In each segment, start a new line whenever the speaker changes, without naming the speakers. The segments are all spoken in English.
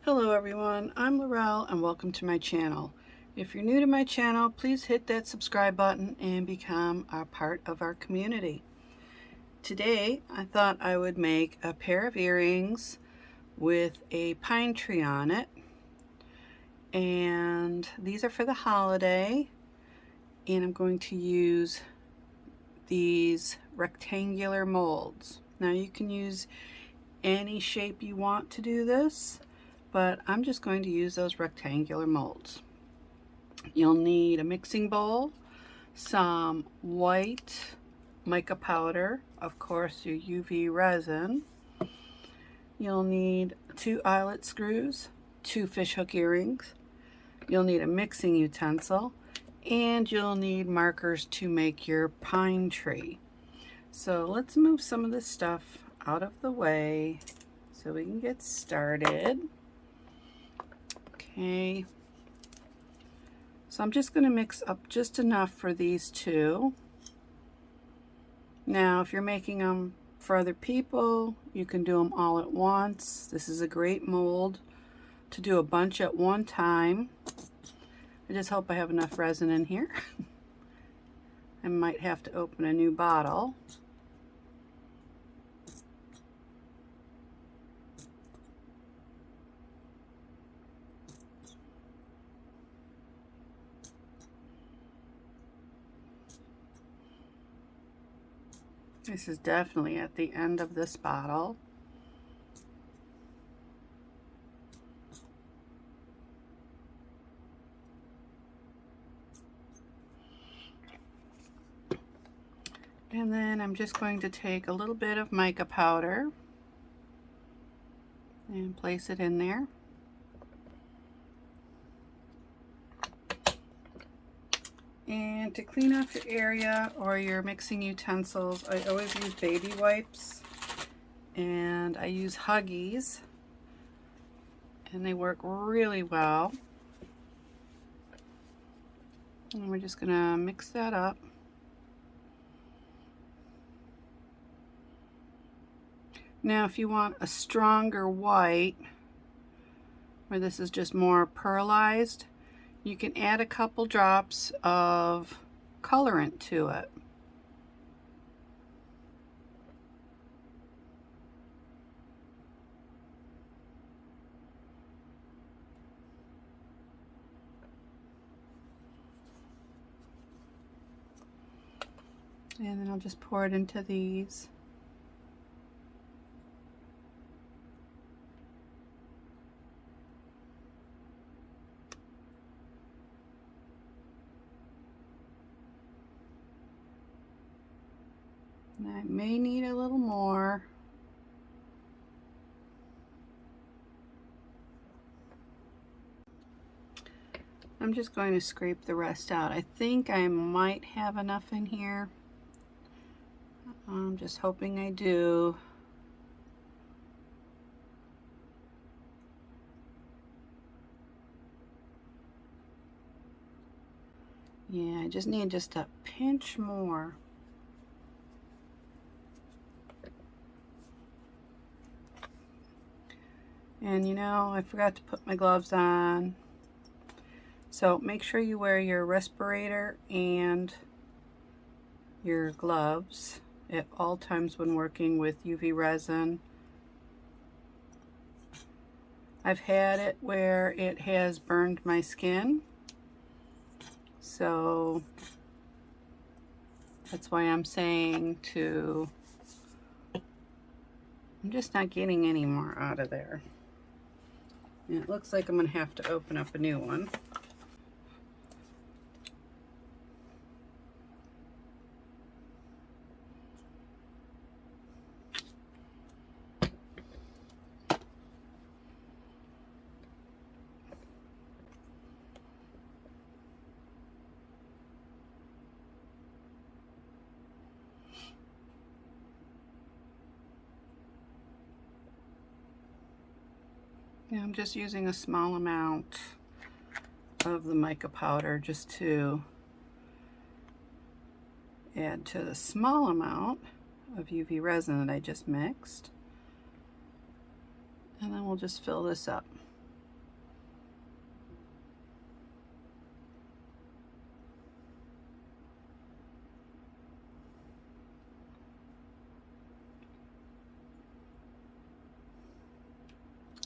Hello everyone, I'm Laurel and welcome to my channel. If you're new to my channel, please hit that subscribe button and become a part of our community. Today I thought I would make a pair of earrings with a pine tree on it, and these are for the holiday, and I'm going to use these rectangular molds. Now you can use any shape you want to do this, but I'm just going to use those rectangular molds. You'll need a mixing bowl, some white mica powder, of course your UV resin. You'll need 2 eyelet screws, 2 fishhook earrings. You'll need a mixing utensil, and you'll need markers to make your pine tree. So let's move some of this stuff out of the way so we can get started. Okay, so I'm just going to mix up just enough for these two. Now if you're making them for other people, you can do them all at once. This is a great mold to do a bunch at one time. I just hope I have enough resin in here. I might have to open a new bottle. This is definitely at the end of this bottle. And then I'm just going to take a little bit of mica powder and place it in there. And to clean off your area or your mixing utensils, I always use baby wipes, and I use Huggies, and they work really well. And we're just gonna mix that up. Now if you want a stronger white, where this is just more pearlized, you can add a couple drops of colorant to it. And then I'll just pour it into these. And I may need a little more. I'm just going to scrape the rest out. I think I might have enough in here. I'm just hoping I do. Yeah, I just need just a pinch more. And you know, I forgot to put my gloves on. So make sure you wear your respirator and your gloves at all times when working with UV resin. I've had it where it has burned my skin, so that's why I'm saying to, I'm just not getting any more out of there. And it looks like I'm going to have to open up a new one. Yeah, I'm just using a small amount of the mica powder just to add to the small amount of UV resin that I just mixed. And then we'll just fill this up.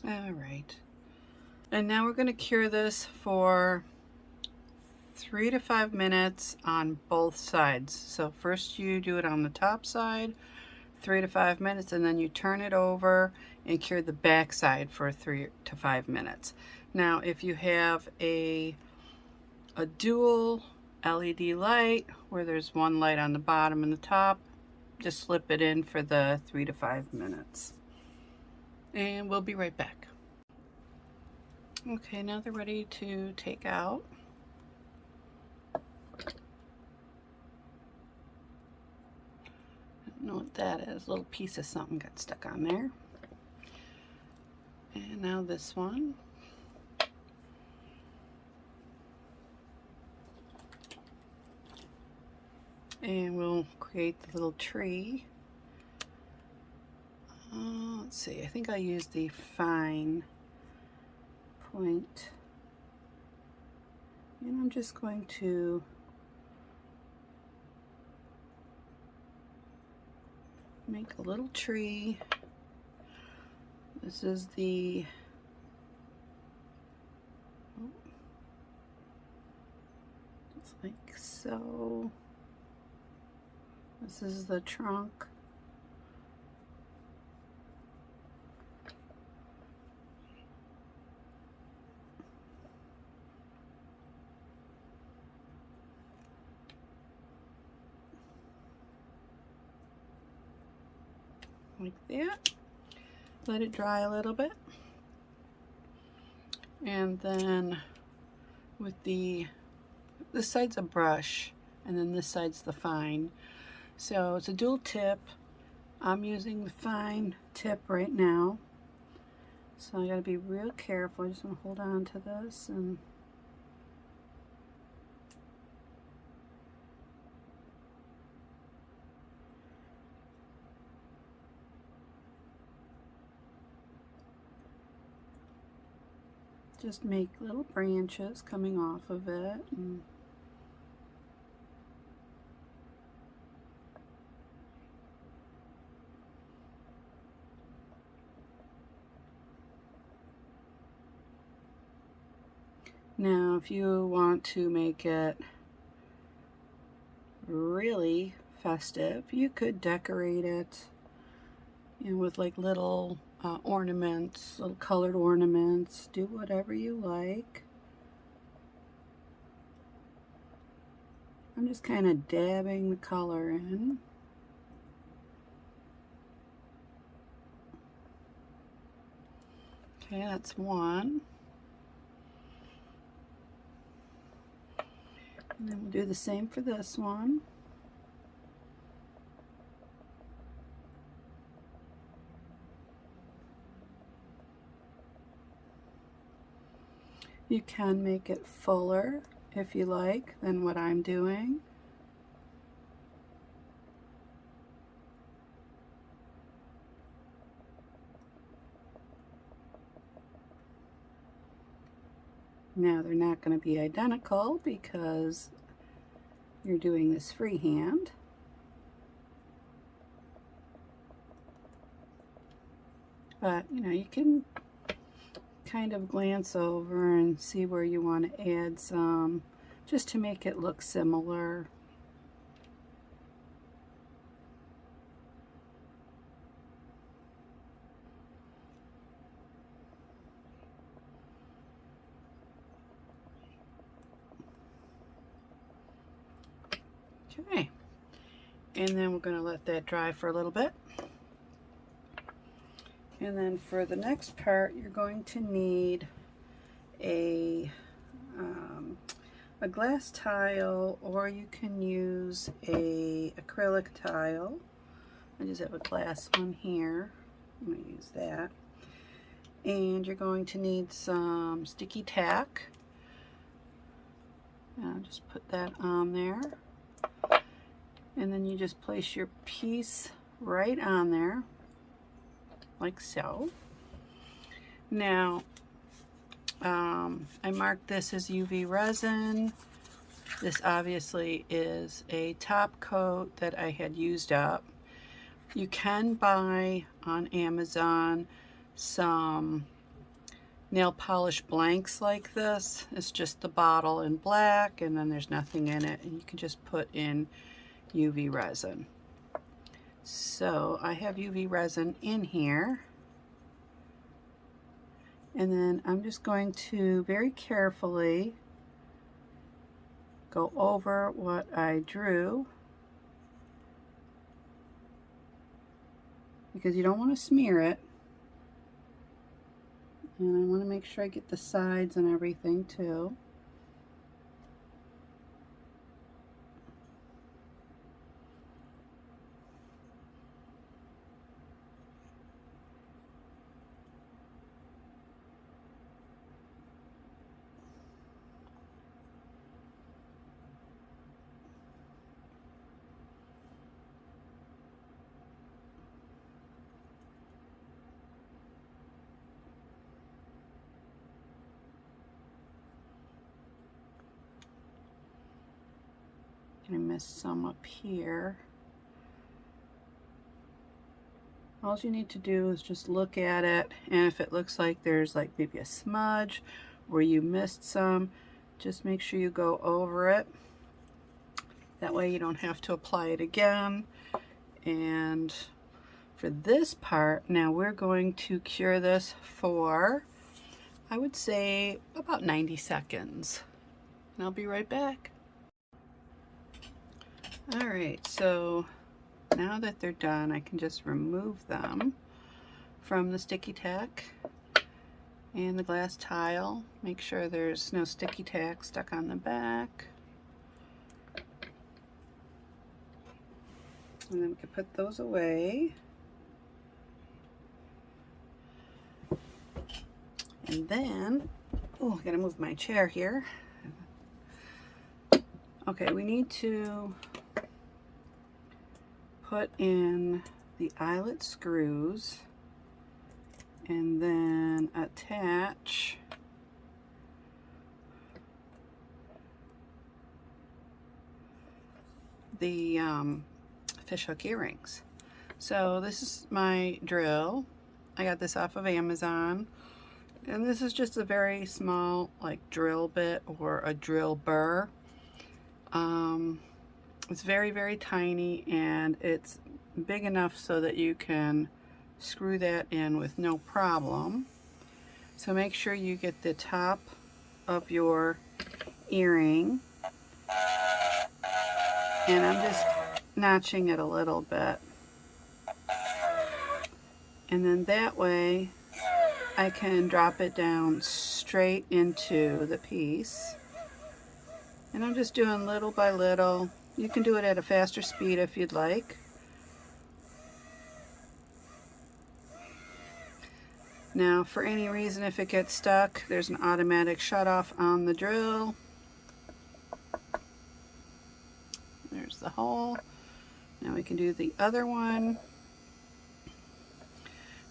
All right. And now we're going to cure this for 3 to 5 minutes on both sides. So first you do it on the top side, 3 to 5 minutes, and then you turn it over and cure the back side for 3 to 5 minutes. Now if you have a dual LED light where there's one light on the bottom and the top, just slip it in for the 3 to 5 minutes. And we'll be right back. Okay, now they're ready to take out. I don't know what that is. A little piece of something got stuck on there. And now this one. And we'll create the little tree. Let's see, I think I'll use the fine point. And I'm just going to make a little tree. This is the just like so. This is the trunk. Like that. Let it dry a little bit. And then with this side's a brush and then this side's the fine. So it's a dual tip. I'm using the fine tip right now. So I gotta be real careful. I just wanna hold on to this and just make little branches coming off of it. And now if you want to make it really festive, you could decorate it, you know, with like little ornaments, little colored ornaments. Do whatever you like. I'm just kind of dabbing the color in. Okay, that's one. And then we'll do the same for this one. You can make it fuller if you like than what I'm doing. Now they're not going to be identical because you're doing this freehand. But you know, you can kind of glance over and see where you want to add some, just to make it look similar. Okay, and then we're going to let that dry for a little bit. And then for the next part, you're going to need a glass tile, or you can use a acrylic tile. I just have a glass one here. I'm going to use that. And you're going to need some sticky tack. And I'll just put that on there. And then you just place your piece right on there, like so. Now, I marked this as UV resin. This obviously is a top coat that I had used up. You can buy on Amazon some nail polish blanks like this. It's just the bottle in black and then there's nothing in it, and you can just put in UV resin. So I have UV resin in here, and then I'm just going to very carefully go over what I drew, because you don't want to smear it. And I want to make sure I get the sides and everything too. I missed some up here. All you need to do is just look at it, and if it looks like there's like maybe a smudge or you missed some, just make sure you go over it. That way you don't have to apply it again. And for this part, now we're going to cure this for, I would say, about 90 seconds. And I'll be right back. Alright, so now that they're done, I can just remove them from the sticky tack and the glass tile. Make sure there's no sticky tack stuck on the back. And then we can put those away. And then, oh, I gotta move my chair here. Okay, we need to put in the eyelet screws and then attach the fishhook earrings. So this is my drill. I got this off of Amazon, and this is just a very small like drill bit or a drill burr. It's very, very tiny, and it's big enough so that you can screw that in with no problem. So make sure you get the top of your earring, and I'm just notching it a little bit, and then that way I can drop it down straight into the piece. And I'm just doing little by little. You can do it at a faster speed if you'd like. Now, for any reason, if it gets stuck, there's an automatic shut-off on the drill. There's the hole. Now we can do the other one.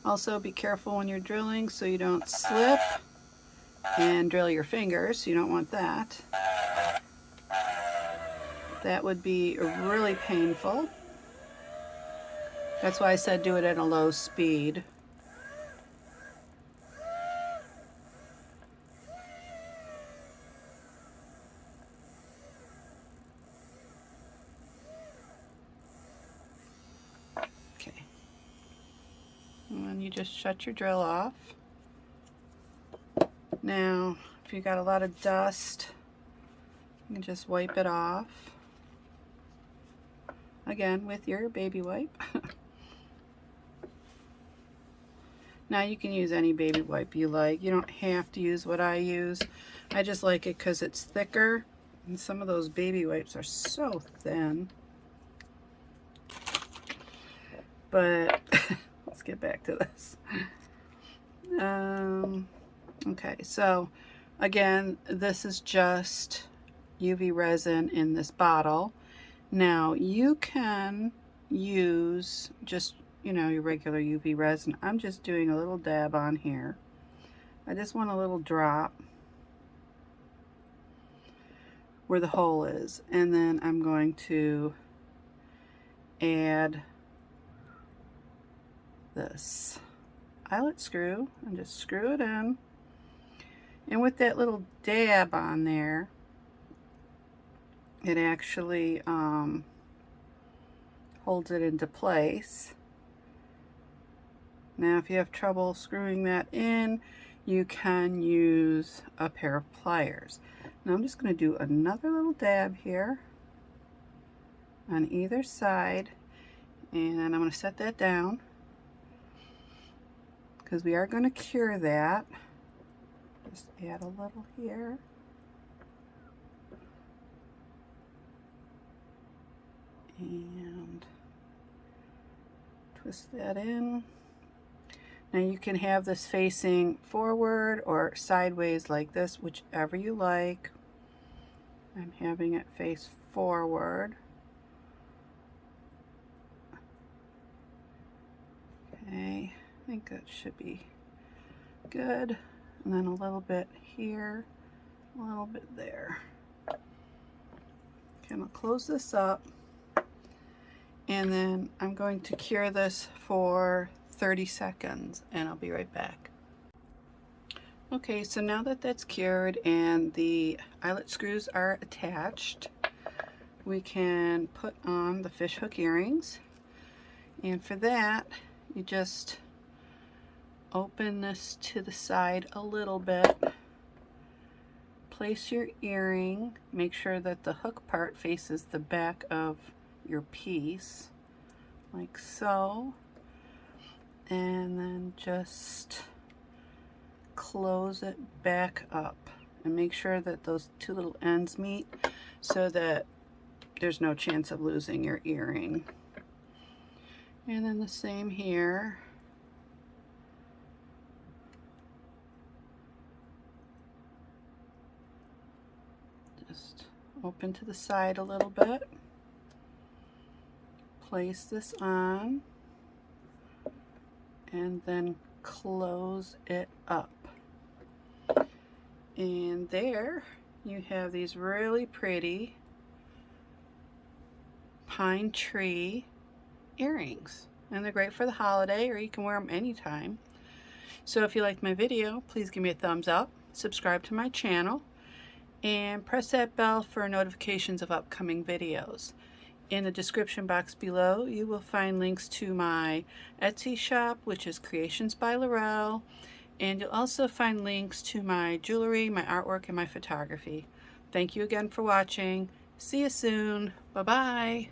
Also, be careful when you're drilling so you don't slip and drill your fingers. You don't want that. That would be really painful. That's why I said do it at a low speed. Okay. And then you just shut your drill off. Now, if you got a lot of dust, you can just wipe it off. Again, with your baby wipe. Now you can use any baby wipe you like. You don't have to use what I use. I just like it because it's thicker, and some of those baby wipes are so thin. But let's get back to this. Okay, so again, this is just UV resin in this bottle. Now you can use just, you know, your regular UV resin. I'm just doing a little dab on here. I just want a little drop where the hole is, and then I'm going to add this eyelet screw and just screw it in. And with that little dab on there, it actually holds it into place. Now if you have trouble screwing that in, you can use a pair of pliers. Now I'm just going to do another little dab here on either side, and I'm going to set that down because we are going to cure that. Just add a little here. And twist that in. Now you can have this facing forward or sideways like this, whichever you like. I'm having it face forward. Okay, I think that should be good. And then a little bit here, a little bit there. Okay, I'm gonna close this up, and then I'm going to cure this for 30 seconds, and I'll be right back. Okay, so now that that's cured and the eyelet screws are attached, we can put on the fishhook earrings. And for that, you just open this to the side a little bit, place your earring, make sure that the hook part faces the back of your piece, like so, and then just close it back up and make sure that those two little ends meet so that there's no chance of losing your earring. And then the same here. Just open to the side a little bit. Place this on and then close it up. And there you have these really pretty pine tree earrings. And they're great for the holiday, or you can wear them anytime. So if you liked my video, please give me a thumbs up, subscribe to my channel, and press that bell for notifications of upcoming videos. In the description box below, you will find links to my Etsy shop, which is Creations by Laurel, and you'll also find links to my jewelry, my artwork, and my photography. Thank you again for watching. See you soon. Bye-bye.